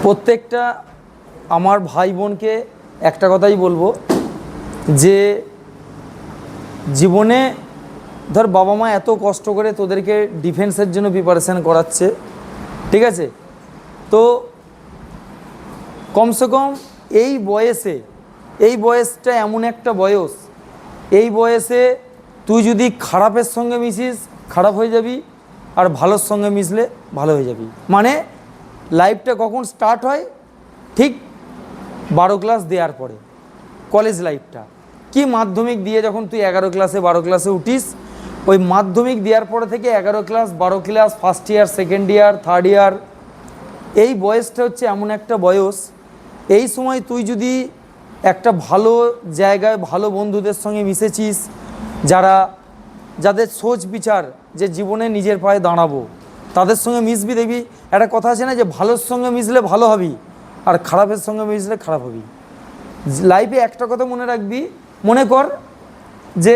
প্রত্যেকটা আমার ভাই বোনকে একটা কথাই বলবো যে জীবনে ধর বাবা মা এত কষ্ট করে তোদেরকে ডিফেন্সের জন্য প্রিপারেশান করাচ্ছে, ঠিক আছে? তো কমসে কম এই বয়সটা এমন একটা বয়স, এই বয়সে তুই যদি খারাপের সঙ্গে মিশিস খারাপ হয়ে যাবি, আর ভালোর সঙ্গে মিশলে ভালো হয়ে যাবি। মানে লাইফটা কখন স্টার্ট হয়? ঠিক 12 ক্লাস দেওয়ার পরে। কলেজ লাইফটা কি, মাধ্যমিক দিয়ে যখন তুই 11 ক্লাসে 12 ক্লাসে উঠিস, ওই মাধ্যমিক দেওয়ার পরে থেকে 11 class 12 class, first year, second year, third year, এই বয়সটা হচ্ছে এমন একটা বয়স। এই সময় তুই যদি একটা ভালো জায়গায় ভালো বন্ধুদের সঙ্গে মিশেছিস, যাদের সোচ বিচার যে জীবনে নিজের পায়ে দাঁড়াবো, তাদের সঙ্গে মিশবি, দেখবি একটা কথা আছে না যে ভালোর সঙ্গে মিশলে ভালো হবি আর খারাপের সঙ্গে মিশলে খারাপ হবি। লাইফে একটা কথা মনে রাখবি, মনে কর যে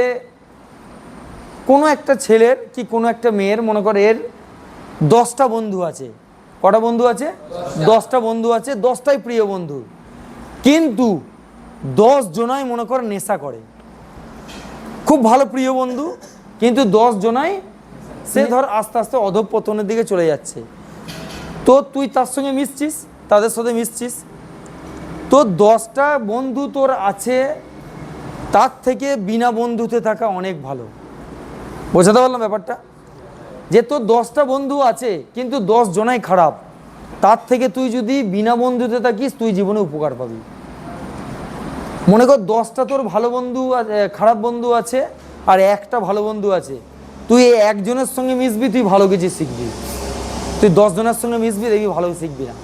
কোনো একটা ছেলের কি কোনো একটা মেয়ের, মনে কর এর 10টা বন্ধু আছে। কটা বন্ধু আছে? 10টা বন্ধু আছে, 10টাই প্রিয় বন্ধু, কিন্তু 10 জনাই মনে কর নেশা করে। খুব ভালো প্রিয় বন্ধু, কিন্তু 10 জনাই সে ধর আস্তে আস্তে অধঃপতনের দিকে চলে যাচ্ছে। তো তুই তার সঙ্গে মিশছিস, তাদের সাথে মিশছিস, তো 10টা বন্ধু তোর আছে, তার থেকে বিনা বন্ধুতে থাকা অনেক ভালো। বোঝাতে পারলাম ব্যাপারটা? যে তোর 10টা বন্ধু আছে কিন্তু 10 জনাই খারাপ, তার থেকে তুই যদি বিনা বন্ধুতে থাকিস তুই জীবনে উপকার পাবি। মনে কর 10টা তোর ভালো বন্ধু, খারাপ বন্ধু আছে, আর একটা ভালো বন্ধু আছে, তুই এই একজনের সঙ্গে মিশবি, তুই ভালো কিছু শিখবি। তুই 10 জনের সঙ্গে মিশবি, দেখবি ভালো শিখবি না।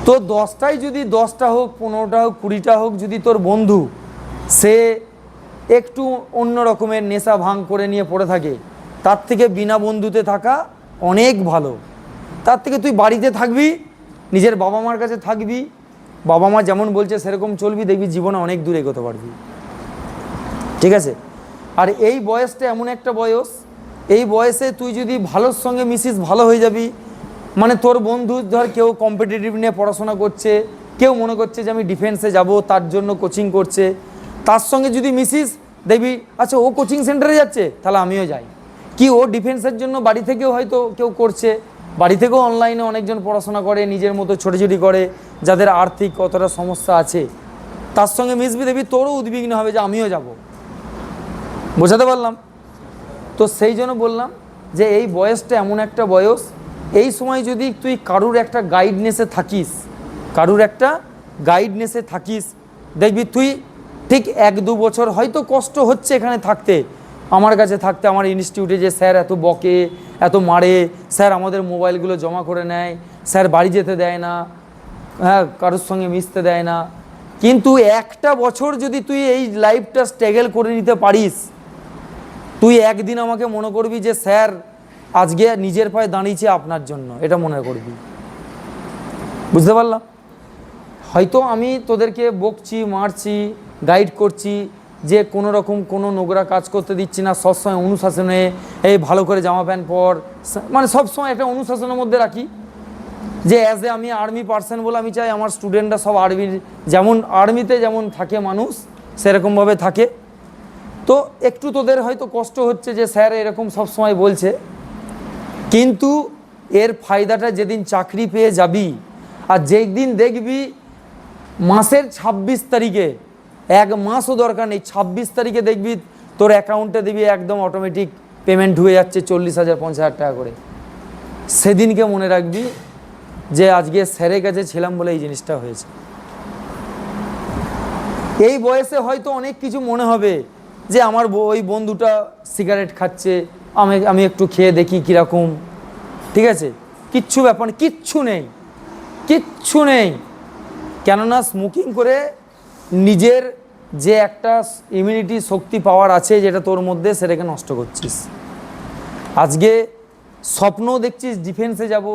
তো 10টাই যদি 10টা হোক, 15টা হোক, 20টা হোক, যদি তোর বন্ধু সে একটু অন্য রকমের নেশা ভাঙ করে নিয়ে পড়ে থাকে, তার থেকে বিনা বন্ধুতে থাকা অনেক ভালো। তার থেকে তুই বাড়িতে থাকবি, নিজের বাবা মার কাছে থাকবি, বাবা মা যেমন বলছে সেরকম চলবি, দেখবি জীবনে অনেক দূর এগোতে পারবি, ঠিক আছে? আর এই বয়সটা এমন একটা বয়স, এই বয়সে তুই যদি ভালোর সঙ্গে মিশিস ভালো হয়ে যাবি। মানে তোর বন্ধু ধর কেউ কম্পিটিটিভ নিয়ে পড়াশোনা করছে, কেউ মনে করছে যে আমি ডিফেন্সে যাব, তার জন্য কোচিং করছে, তার সঙ্গে যদি মিশিস দেখবি আচ্ছা ও কোচিং সেন্টারে যাচ্ছে, তাহলে আমিও যাই। কি ও ডিফেন্সের জন্য বাড়ি থেকেও হয়তো কেউ করছে, বাড়ি থেকেও অনলাইনে অনেকজন পড়াশোনা করে, নিজের মতো ছোটাছুটি করে, যাদের আর্থিক কতটা সমস্যা আছে, তার সঙ্গে মিশবি, দেখবি তোরও উদ্বিগ্ন হবে যে আমিও যাব। বোঝাতে পারলাম? তো সেই জন্য বললাম যে এই বয়সটা এমন একটা বয়স, এই সময় যদি তুই কারুর একটা গাইডনেসে থাকিস, দেখবি তুই ঠিক 1-2 বছর হয়তো কষ্ট হচ্ছে এখানে থাকতে, আমার কাছে থাকতে, আমার ইনস্টিটিউটে যে স্যার এত বকে, এত মারে, স্যার আমাদের মোবাইলগুলো জমা করে নেয়, স্যার বাড়ি যেতে দেয় না, হ্যাঁ কারোর সঙ্গে মিশতে দেয় না, কিন্তু একটা বছর যদি তুই এই লাইফটা স্ট্রাগল করে নিতে পারিস, তুই একদিন আমাকে মনে করবি যে স্যার আজকে নিজের পায়ে দাঁড়িয়েছে আপনার জন্য, এটা মনে করবি। বুঝতে পারলাম? হয়তো আমি তোদেরকে বকছি, মারছি, গাইড করছি, যে কোনো রকম কোনো নোংরা কাজ করতে দিচ্ছি না, সবসময় অনুশাসনে, এই ভালো করে জামা প্যান্ট পর, মানে সবসময় একটা অনুশাসনের মধ্যে রাখি, যে অ্যাজ এ আমি আর্মি পার্সন বলে আমি চাই আমার স্টুডেন্টরা সব আর্মির, যেমন আর্মিতে যেমন থাকে মানুষ সেরকমভাবে থাকে। তো একটু তোদের হয়তো কষ্ট হচ্ছে যে স্যার এরকম সব সময় বলছে, কিন্তু এর ফায়দাটা যেদিন চাকরি পেয়ে যাবি, আর যেই দিন দেখবি মাসের 26 তারিখে, 1 মাসও দরকার নেই, 26 তারিখে দেখবি তোর অ্যাকাউন্টে দিবি একদম অটোমেটিক পেমেন্ট হয়ে যাচ্ছে 40,000 50,000 টাকা করে, সেদিনকে মনে রাখবি যে আজকে স্যারের কাছে ছিলাম বলে এই জিনিসটা হয়েছে। এই বয়সে হয়তো অনেক কিছু মনে হবে যে আমার ওই বন্ধুটা সিগারেট খাচ্ছে, আমি একটু খেয়ে দেখি কীরকম, ঠিক আছে? কিচ্ছু ব্যাপার, কিচ্ছু নেই। কেননা স্মোকিং করে নিজের যে একটা ইমিউনিটি শক্তি পাওয়ার আছে যেটা তোর মধ্যে, সেটাকে নষ্ট করছিস। আজকে স্বপ্ন দেখছিস ডিফেন্সে যাব,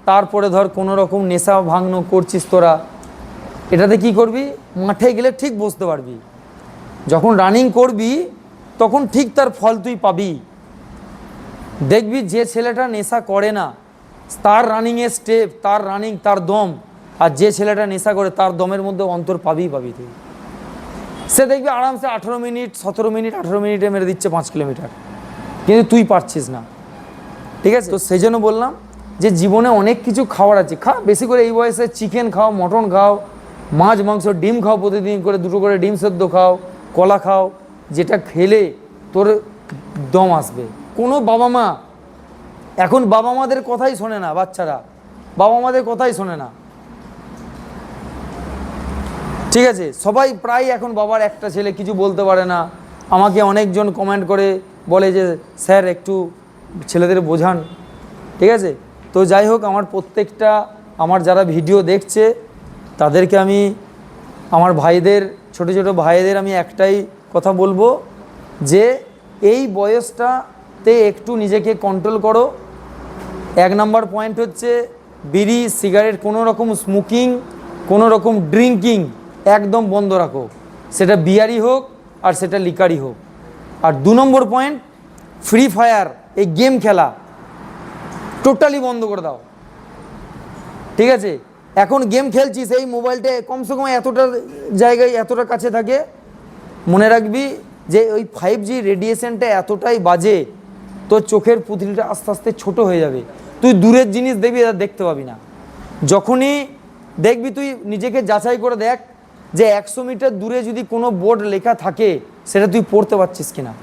তারপরে ধর কোনো রকম নেশা ভাঙন করছিস তোরা, এটাতে কি করবি? মাঠে গেলে ঠিক বুঝতে পারবি, যখন রানিং করবি তখন ঠিক তার ফল তুই পাবি। দেখবি যে ছেলেটা নেশা করে না, তার রানিংয়ের স্টেপ, তার রানিং, তার দম, আর যে ছেলেটা নেশা করে তার দমের মধ্যে অন্তর পাবি তুই। সে দেখবি আরামসে 18 মিনিট 17 মিনিট 18 মিনিটে মেরে দিচ্ছে 5 কিলোমিটার, কিন্তু তুই পারছিস না। ঠিক আছে, তো সেই জন্য বললাম যে জীবনে অনেক কিছু খাওয়ার আছে, খা বেশি করে এই বয়সে, চিকেন খাও, মটন খাও, মাছ মাংস ডিম খাও, প্রতিদিন করে 2টো করে ডিম সেদ্ধ খাও, কলা খাও, যেটা খেলে তোর দম আসবে। কোনো বাবা মা এখন বাবা মাদের কথাই শোনে না, বাচ্চারা বাবা মাদের কথাই শোনে না। ঠিক আছে, সবাই প্রায় এখন বাবার একটা ছেলে কিছু বলতে পারে না। আমাকে অনেকজন কমেন্ট করে বলে যে স্যার একটু ছেলেদের বোঝান। ঠিক আছে, তো যাই হোক, আমার প্রত্যেকটা আমার যারা ভিডিও দেখছে তাদেরকে আমি, আমার ভাইদের, ছোট ছোট ভাইদের আমি একটাই কথা বলবো যে এই বয়সটাতে একটু নিজেকে কন্ট্রোল করো। 1 নম্বর পয়েন্ট হচ্ছে বিড়ি সিগারেট, কোনো রকম স্মোকিং, কোনো রকম ড্রিঙ্কিং একদম বন্ধ রাখো, সেটা বিয়ারই হোক আর সেটা লিকারই হোক। আর 2 নম্বর পয়েন্ট, ফ্রি ফায়ার এই গেম খেলা টোটালি বন্ধ করে দাও। ঠিক আছে, এখন গেম খেলছিস এই মোবাইলটা কমসে কম এতটা জায়গায় এতটা কাছে থাকে, মনে রাখবি যে ওই 5G রেডিয়েশনটা এতটাই বাজে, তোর চোখের পুঁথলিটা আস্তে আস্তে ছোট হয়ে যাবে, তুই দূরের জিনিস দেখবি আর দেখতে পাবি না। যখনই দেখবি, তুই নিজেকে যাচাই করে দেখ যে 100 মিটার দূরে যদি কোনো বোর্ড লেখা থাকে সেটা তুই পড়তে পারছিস কিনা।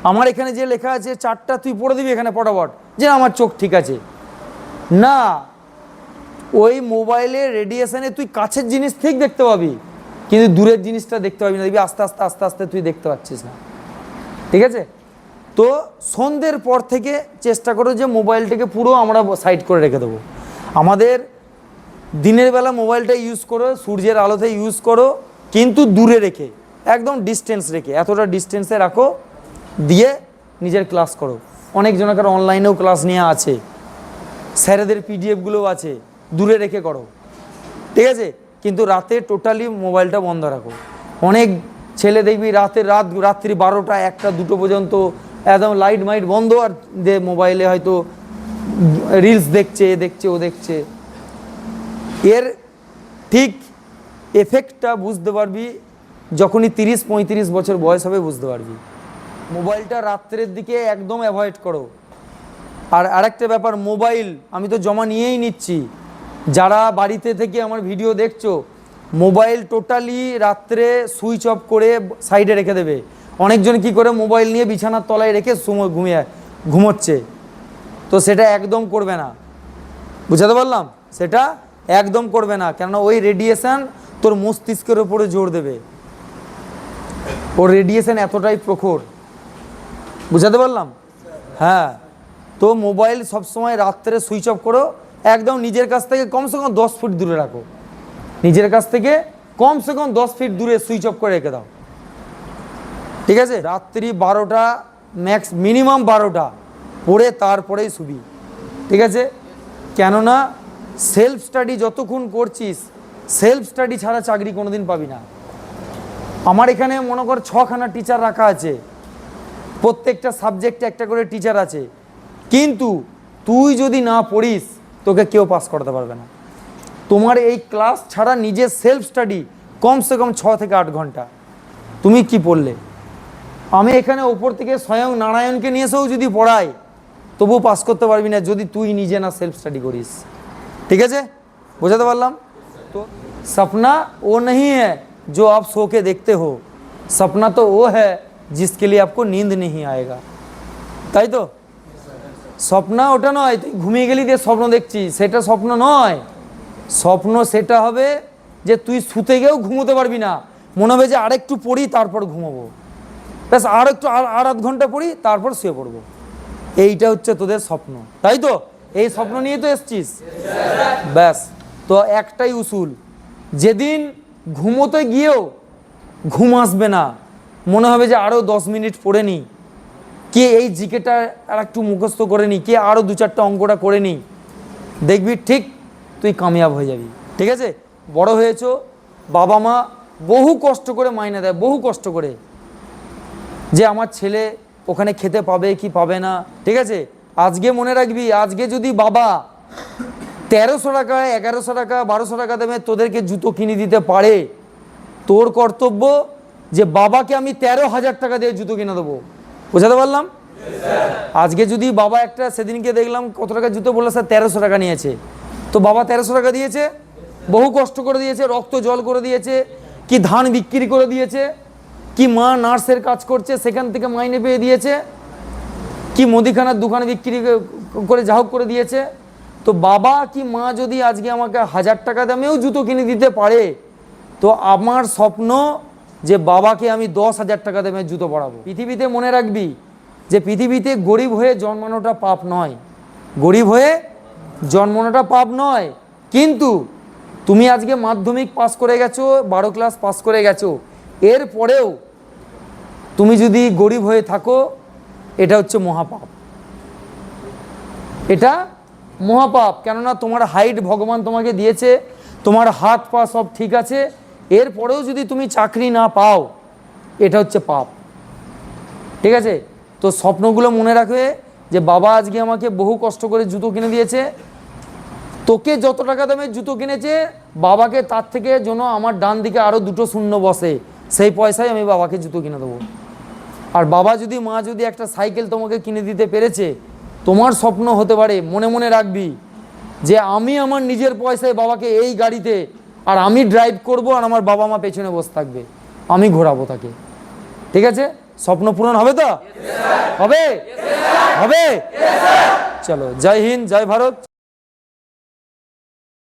আমার এখানে যে লেখা আছে 4টা তুই পড়ে দিবি এখানে পটাপট যে আমার চোখ ঠিক আছে না। ওই মোবাইলের রেডিয়েশনে তুই কাছের জিনিস ঠিক দেখতে পাবি, কিন্তু দূরের জিনিসটা দেখতে পাবি না, দেখবি আস্তে আস্তে আস্তে আস্তে তুই দেখতে পাচ্ছিস না। ঠিক আছে, তো সন্ধ্যের পর থেকে চেষ্টা করো যে মোবাইলটাকে পুরো আমরা সাইড করে রেখে দেবো। আমাদের দিনের বেলা মোবাইলটা ইউজ করো, সূর্যের আলোতে ইউজ করো, কিন্তু দূরে রেখে, একদম ডিস্টেন্স রেখে, এতটা ডিস্টেন্সে রাখো, দিয়ে নিজের ক্লাস করো। অনেকজনকার অনলাইনেও ক্লাস নিয়ে আছে, স্যারেদের পিডিএফগুলোও আছে, দূরে রেখে করো। ঠিক আছে, কিন্তু রাতে টোটালি মোবাইলটা বন্ধ রাখো। অনেক ছেলে দেখবি রাত্রি 12টা 1টা 2টো পর্যন্ত একদম লাইট মাইট বন্ধ, আর মোবাইলে হয়তো রিলস দেখছে, ও দেখছে। এর ঠিক এফেক্টটা বুঝতে পারবি যখনই 30-35 বছর বয়স হবে, বুঝতে পারবি। মোবাইলটা রাত্রের দিকে একদম অ্যাভয়েড করো। আর আরেকটা ব্যাপার, মোবাইল আমি তো জমা নিয়েই নিচ্ছি, যারা বাড়িতে থেকে আমার ভিডিও দেখছো, মোবাইল টোটালি রাত্রে সুইচ অফ করে সাইডে রেখে দেবে। অনেকজন কি করে মোবাইল নিয়ে বিছানার তলায় রেখে ঘুমোচ্ছে, তো সেটা একদম করবে না। বুঝাতে পারলাম? সেটা একদম করবে না, কেননা ওই রেডিয়েশন তোর মস্তিষ্কের উপরে জোর দেবে, ওর রেডিয়েশন এতটাই প্রখর। বুঝাতে পারলাম? হ্যাঁ, তো মোবাইল সবসময় রাত্রে সুইচ অফ করো, একদম নিজের কাছ থেকে কমসে কম 10 ফিট দূরে রাখো, নিজের কাছ থেকে কমসে কম 10 ফিট দূরে সুইচ অফ করে রেখে দাও। ঠিক আছে, রাত্রি 12টা মিনিমাম 12টা পড়ে তারপরেই শুবি। ঠিক আছে, কেননা সেলফ স্টাডি যতক্ষণ করছিস, সেলফ স্টাডি ছাড়া চাকরি কোনোদিন পাবি না। আমার এখানে মনে কর 6খানা টিচার রাখা আছে, প্রত্যেকটা সাবজেক্টে একটা করে টিচার আছে, কিন্তু তুই যদি না পড়িস তোকে কেউ পাস করাতে পারবে না। তোমার এই ক্লাস ছাড়া নিজের সেলফ স্টাডি কমসে কম 6 থেকে 8 ঘন্টা। তুমি কি পড়লে? আমি এখানে ওপর থেকে স্বয়ং নারায়ণকে নিয়ে এসেও যদি পড়াই, তবুও পাস করতে পারবি না যদি তুই নিজে না সেলফ স্টাডি করিস। ঠিক আছে, বোঝাতে পারলাম তো? सपना वो नहीं है जो आप सो के देखते हो, सपना तो वो है जिसके लिए आपको नींद नहीं आएगा। তাই তো? স্বপ্ন ওটা নয় তুই ঘুমিয়ে গেলি দিয়ে স্বপ্ন দেখছিস, সেটা স্বপ্ন নয়। স্বপ্ন সেটা হবে যে তুই শুতে গিয়েও ঘুমোতে পারবি না, মনে হবে যে আরেকটু পড়ি তারপর ঘুমাবো, ব্যাস আর আধ ঘন্টা পড়ি তারপর শুয়ে পড়বো। এইটা হচ্ছে তোদের স্বপ্ন, তাই তো? এই স্বপ্ন নিয়ে তো এসছিস, ব্যাস। তো একটাই উসুল, যেদিন ঘুমোতে গিয়েও ঘুম আসবে না, মনে হবে যে আরও 10 মিনিট পড়ে নিই, কে এই জিকেটা আর একটু মুখস্থ করে নিই, কে আরও 2-4টা অঙ্কটা করে নিই, দেখবি ঠিক তুই কামিয়াব হয়ে যাবি। ঠিক আছে, বড় হয়েছো, বাবা মা বহু কষ্ট করে মাইনে দেয়, বহু কষ্ট করে, যে আমার ছেলে ওখানে খেতে পাবে কি পাবে না। ঠিক আছে, আজকে মনে রাখবি, আজকে যদি বাবা 1300 টাকা, 1100 টাকা, 1200 টাকা দামে তোদেরকে জুতো কিনে দিতে পারে, তোর কর্তব্য যে বাবাকে আমি 13,000 টাকা দিয়ে জুতো কিনে দেবো। বোঝাতে পারলাম? আজকে যদি বাবা একটা, সেদিনকে দেখলাম কত টাকা জুতো, বললো স্যার 1300 টাকা নিয়েছে, তো বাবা 1300 টাকা দিয়েছে, বহু কষ্ট করে দিয়েছে, রক্ত জল করে দিয়েছে, কি ধান বিক্রি করে দিয়েছে, কি মা নার্সের কাজ করছে সেখান থেকে মাইনে পেয়ে দিয়েছে, কি মুদিখানার দোকানে বিক্রি করে যা হোক করে দিয়েছে। তো বাবা কি মা যদি আজকে আমাকে 1000 টাকা দামেও জুতো কিনে দিতে পারে, তো আমার স্বপ্ন যে বাবাকে আমি 10,000 টাকা দামে জুতো পরাবো। পৃথিবীতে মনে রাখবি যে পৃথিবীতে গরিব হয়ে জন্মানোটা পাপ নয়, গরিব হয়ে জন্মানোটা পাপ নয়। কিন্তু তুমি আজকে মাধ্যমিক পাস করে গেছো, 12 ক্লাস পাস করে গেছো, এরপরেও তুমি যদি গরিব হয়ে থাকো, এটা হচ্ছে মহাপাপ, এটা মহাপাপ। কেননা তোমার হাইট ভগবান তোমাকে দিয়েছে, তোমার হাত পা সব ঠিক আছে, এরপরেও যদি তুমি চাকরি না পাও, এটা হচ্ছে পাপ। ঠিক আছে? তো স্বপ্নগুলো মনে রাখবে যে বাবা আজকে আমাকে বহু কষ্ট করে জুতো কিনে দিয়েছে, তোকে যত টাকা দামে জুতো কিনেছে, বাবাকে তার থেকে যেন আমার ডান দিকে আরও 2টো শূন্য বসে, সেই পয়সায় আমি বাবাকে জুতো কিনে দেবো। আর বাবা যদি, মা যদি একটা সাইকেল তোমাকে কিনে দিতে পেরেছে, তোমার স্বপ্ন হতে পারে, মনে মনে রাখবি যে আমি আমার নিজের পয়সায় বাবাকে এই গাড়িতে, আর আমি ড্রাইভ করব, আর আমার বাবা মা পেছনে বসে থাকবে, আমি ঘোরাবো তাকে। ঠিক আছে? স্বপ্ন পূরণ হবে তো? হবে? হবে? চলো, জয় হিন্দ, জয় ভারত।